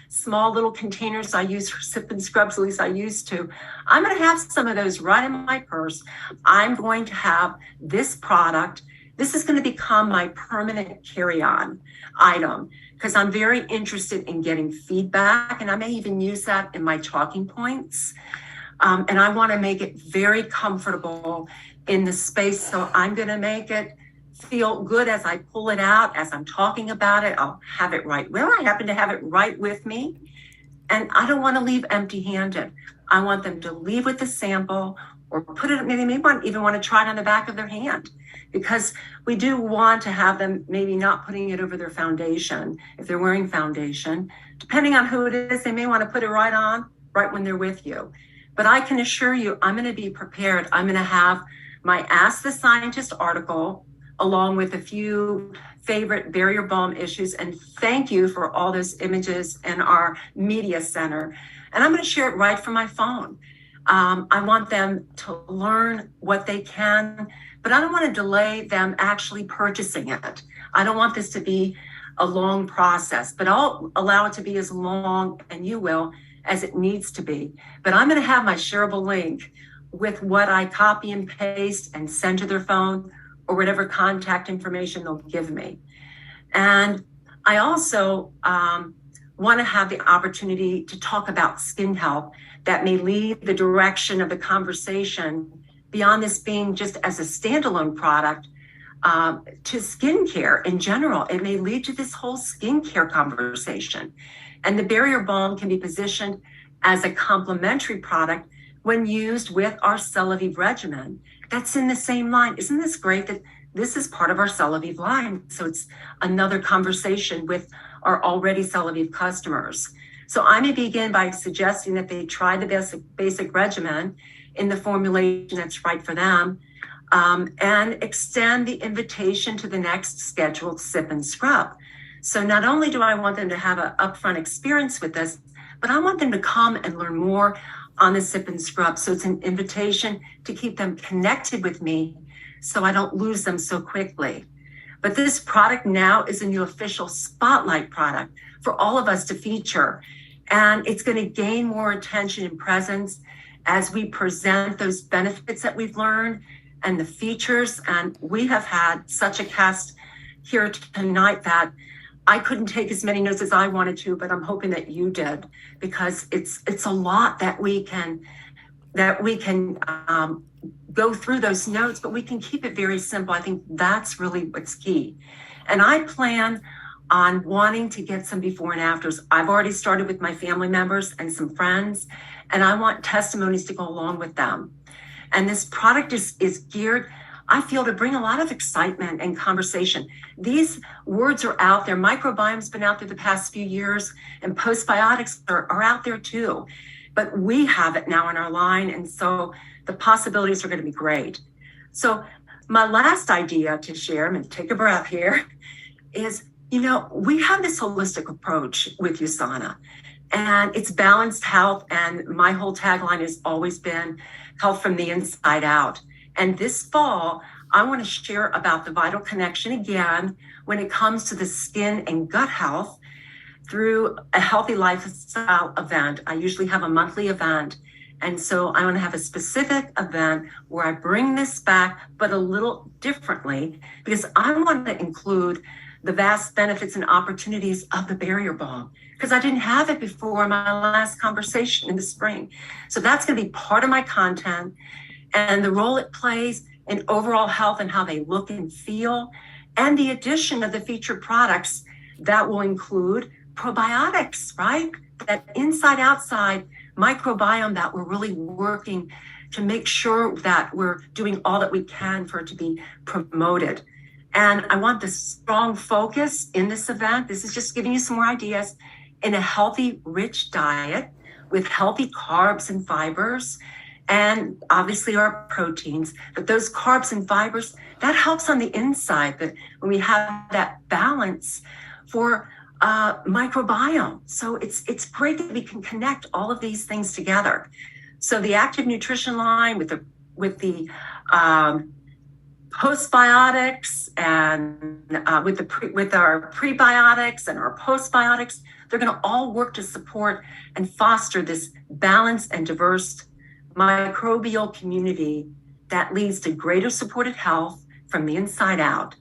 small little containers I use for sip and scrubs, at least I used to. I'm going to have some of those right in my purse. I'm going to have this product. This is going to become my permanent carry-on item, because I'm very interested in getting feedback, and I may even use that in my talking points. And I want to make it very comfortable in the space. So I'm going to make it feel good as I pull it out, as I'm talking about it. I'll have it right. Well, I happen to have it right with me. And I don't want to leave empty-handed. I want them to leave with a sample, or put it, maybe even want to try it on the back of their hand, because we do want to have them maybe not putting it over their foundation. If they're wearing foundation, depending on who it is, they may want to put it right on right when they're with you. But I can assure you, I'm going to be prepared. I'm going to have my Ask the Scientist article, along with a few favorite barrier balm issues. And thank you for all those images in our media center. And I'm going to share it right from my phone. I want them to learn what they can, but I don't want to delay them actually purchasing it. I don't want this to be a long process, but I'll allow it to be as long, and you will, as it needs to be. But I'm going to have my shareable link with what I copy and paste and send to their phone, or whatever contact information they'll give me. And I also want to have the opportunity to talk about skin health that may lead the direction of the conversation beyond this being just as a standalone product to skincare in general. It may lead to this whole skincare conversation. And the barrier balm can be positioned as a complementary product when used with our Celavive regimen. That's in the same line. Isn't this great that this is part of our Celavive line? So it's another conversation with are already Celavive customers. So I may begin by suggesting that they try the basic regimen in the formulation that's right for them, and extend the invitation to the next scheduled sip and scrub. So not only do I want them to have an upfront experience with this, but I want them to come and learn more on the sip and scrub. So it's an invitation to keep them connected with me so I don't lose them so quickly. But this product now is a new official spotlight product for all of us to feature. And it's going to gain more attention and presence as we present those benefits that we've learned and the features. And we have had such a cast here tonight that I couldn't take as many notes as I wanted to, but I'm hoping that you did, because it's a lot that we can go through those notes, but we can keep it very simple. I think that's really what's key. And I plan on wanting to get some before and afters. I've already started with my family members and some friends, and I want testimonies to go along with them. And this product is geared, I feel, to bring a lot of excitement and conversation. These words are out there. Microbiome's been out there the past few years, and postbiotics are out there too. But we have it now in our line, and so the possibilities are going to be great. So my last idea to share, I'm going to take a breath here, is, we have this holistic approach with USANA, and it's balanced health. And my whole tagline has always been health from the inside out. And this fall, I want to share about the vital connection again when it comes to the skin and gut health through a healthy lifestyle event. I usually have a monthly event. And so I want to have a specific event where I bring this back, but a little differently, because I want to include the vast benefits and opportunities of the barrier balm, because I didn't have it before my last conversation in the spring. So that's going to be part of my content, and the role it plays in overall health and how they look and feel, and the addition of the featured products that will include probiotics, right? That inside outside microbiome that we're really working to make sure that we're doing all that we can for it to be promoted. And I want this strong focus in this event. This is just giving you some more ideas in a healthy, rich diet with healthy carbs and fibers, and obviously our proteins. But those carbs and fibers, that helps on the inside, that when we have that balance for microbiome. So it's great that we can connect all of these things together. So the active nutrition line with the postbiotics and with our prebiotics and our postbiotics, they're going to all work to support and foster this balanced and diverse microbial community that leads to greater supported health from the inside out.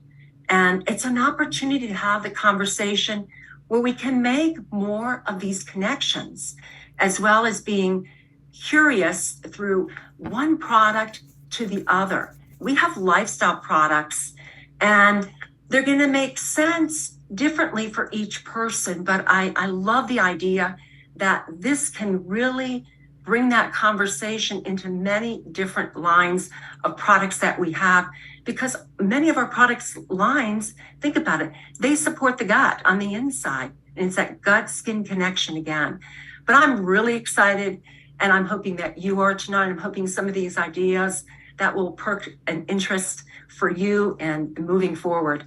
And it's an opportunity to have the conversation where we can make more of these connections, as well as being curious through one product to the other. We have lifestyle products, and they're going to make sense differently for each person. But I love the idea that this can really bring that conversation into many different lines of products that we have, because many of our products lines, think about it, they support the gut on the inside. And it's that gut-skin connection again. But I'm really excited, and I'm hoping that you are tonight. I'm hoping some of these ideas that will perk an interest for you and moving forward.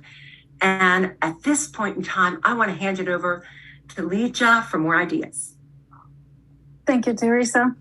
And at this point in time, I want to hand it over to Lija for more ideas. Thank you, Teresa.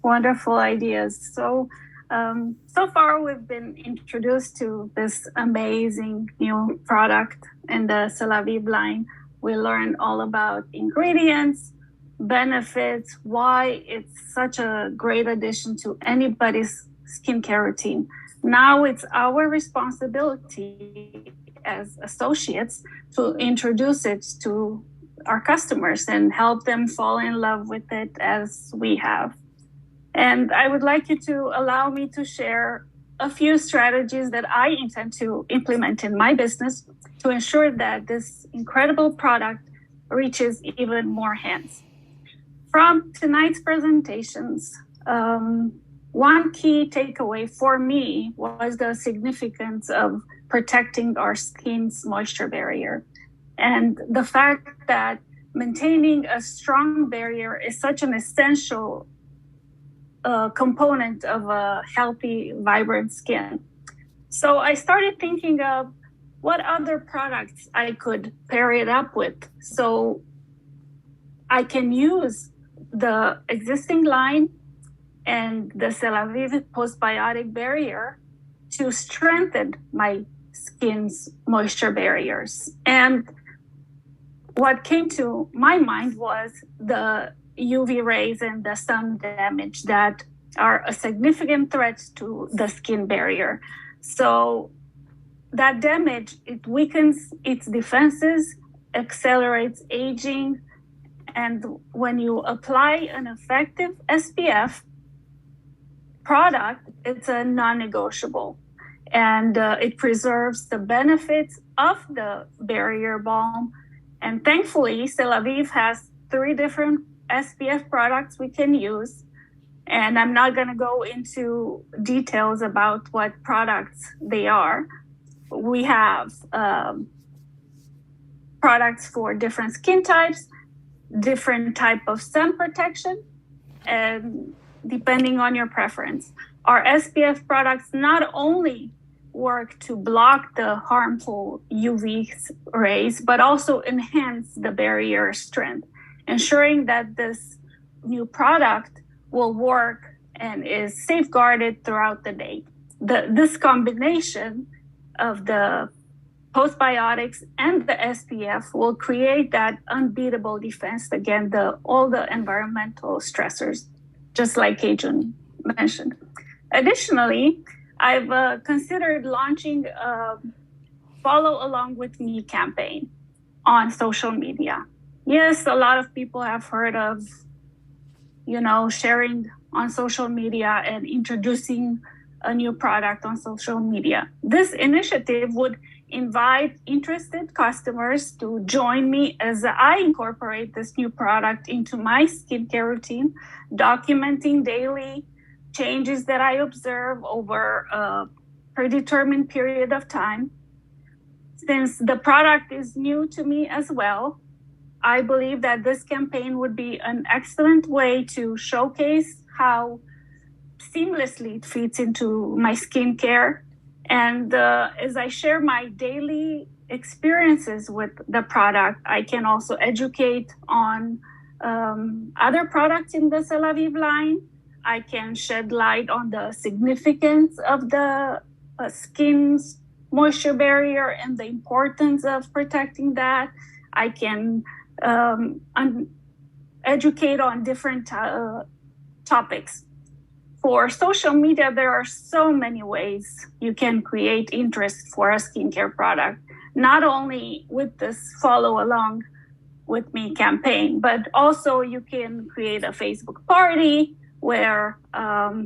Wonderful ideas. So far we've been introduced to this amazing new product in the Celavive line. We learned all about ingredients, benefits, why it's such a great addition to anybody's skincare routine. Now it's our responsibility as associates to introduce it to our customers and help them fall in love with it as we have. And I would like you to allow me to share a few strategies that I intend to implement in my business to ensure that this incredible product reaches even more hands. From tonight's presentations, one key takeaway for me was the significance of protecting our skin's moisture barrier. And the fact that maintaining a strong barrier is such an essential component of a healthy, vibrant skin. So I started thinking of what other products I could pair it up with. So I can use the existing line and the Celavive postbiotic barrier to strengthen my skin's moisture barriers. And what came to my mind was the UV rays and the sun damage that are a significant threat to the skin barrier. So that damage, it weakens its defenses, accelerates aging, and when you apply an effective SPF product, it's a non-negotiable. And it preserves the benefits of the barrier balm. And thankfully, Celavive has 3 different SPF products we can use. And I'm not going to go into details about what products they are. We have products for different skin types, different type of sun protection, and depending on your preference. Our SPF products not only work to block the harmful UV rays, but also enhance the barrier strength, ensuring that this new product will work and is safeguarded throughout the day. This combination of the postbiotics and the SPF will create that unbeatable defense against all the environmental stressors, just like Kajun mentioned. Additionally, I've considered launching a Follow Along With Me campaign on social media. Yes, a lot of people have heard of, sharing on social media and introducing a new product on social media. This initiative would invite interested customers to join me as I incorporate this new product into my skincare routine, documenting daily changes that I observe over a predetermined period of time. Since the product is new to me as well, I believe that this campaign would be an excellent way to showcase how seamlessly it fits into my skincare. And as I share my daily experiences with the product, I can also educate on other products in the Celavive line. I can shed light on the significance of the skin's moisture barrier and the importance of protecting that. I can educate on different topics. For social media, there are so many ways you can create interest for a skincare product, not only with this Follow Along With Me campaign, but also you can create a Facebook party where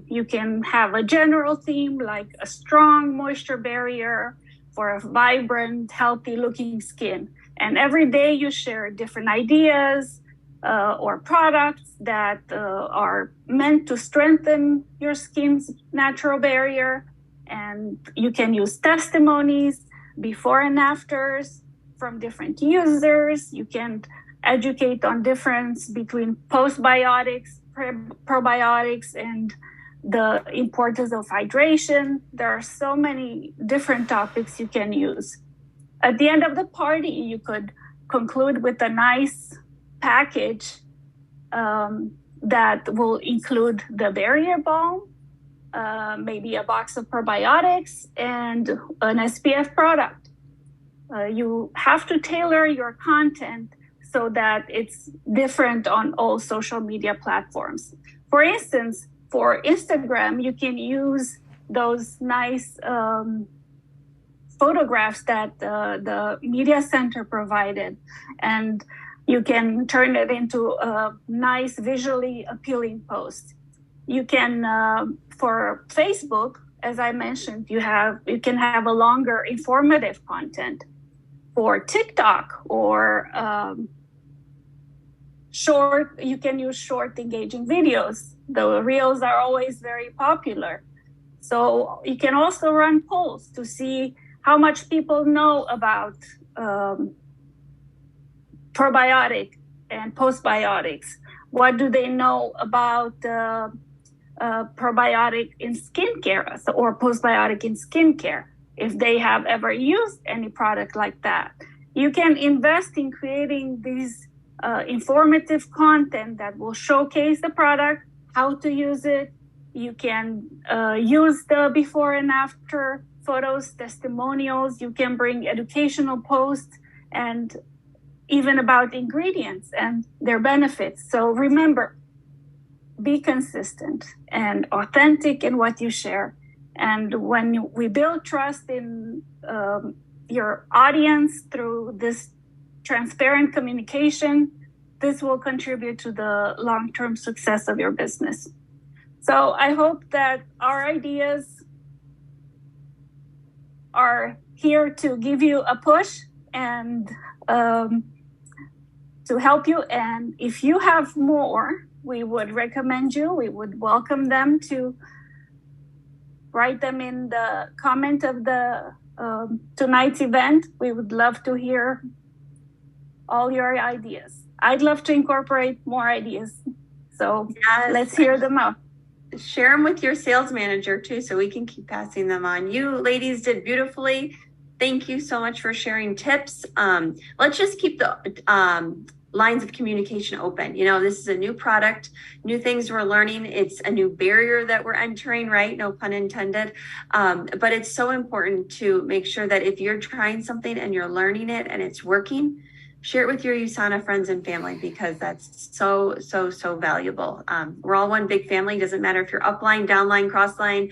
you can have a general theme like a strong moisture barrier for a vibrant, healthy looking skin. And every day you share different ideas or products that are meant to strengthen your skin's natural barrier. And you can use testimonies, before and afters from different users. You can educate on difference between postbiotics, probiotics, and the importance of hydration. There are so many different topics you can use. At the end of the party, you could conclude with a nice package that will include the barrier balm, maybe a box of probiotics, and an SPF product. You have to tailor your content so that it's different on all social media platforms. For instance, for Instagram, you can use those nice photographs that the media center provided, and you can turn it into a nice visually appealing post. You can, for Facebook, as I mentioned, you can have a longer informative content. For TikTok or you can use short engaging videos. The reels are always very popular. So you can also run polls to see how much people know about probiotic and postbiotics? What do they know about probiotic in skincare or postbiotic in skincare, if they have ever used any product like that? You can invest in creating these informative content that will showcase the product, how to use it. You can use the before and after photos, testimonials. You can bring educational posts and even about ingredients and their benefits. So remember, be consistent and authentic in what you share. And when we build trust in your audience through this transparent communication, this will contribute to the long-term success of your business. So I hope that our ideas are here to give you a push and to help you. And if you have more, we would recommend you, we would welcome them to write them in the comment of the tonight's event. We would love to hear all your ideas. I'd love to incorporate more ideas. So yes, let's hear them out. Share them with your sales manager too, so we can keep passing them on. You ladies did beautifully. Thank you so much for sharing tips. Let's just keep the lines of communication open. You know, this is a new product, new things we're learning. It's a new barrier that we're entering, right? No pun intended. But it's so important to make sure that if you're trying something and you're learning it and it's working, share it with your USANA friends and family, because that's so valuable. We're all one big family. Doesn't matter if you're upline, downline, crossline.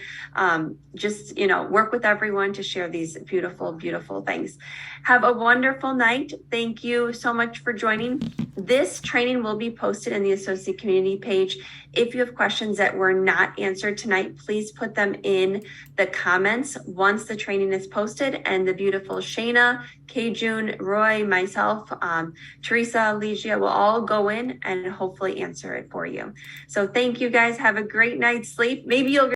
Just, you know, work with everyone to share these beautiful, beautiful things. Have a wonderful night. Thank you so much for joining. This training will be posted in the associate community page. If you have questions that were not answered tonight, please put them in the comments once the training is posted. And the beautiful Shayna, Kay-June, Roy, myself, Teresa, Legia will all go in and hopefully answer it for you. So thank you guys. Have a great night's sleep. Maybe you'll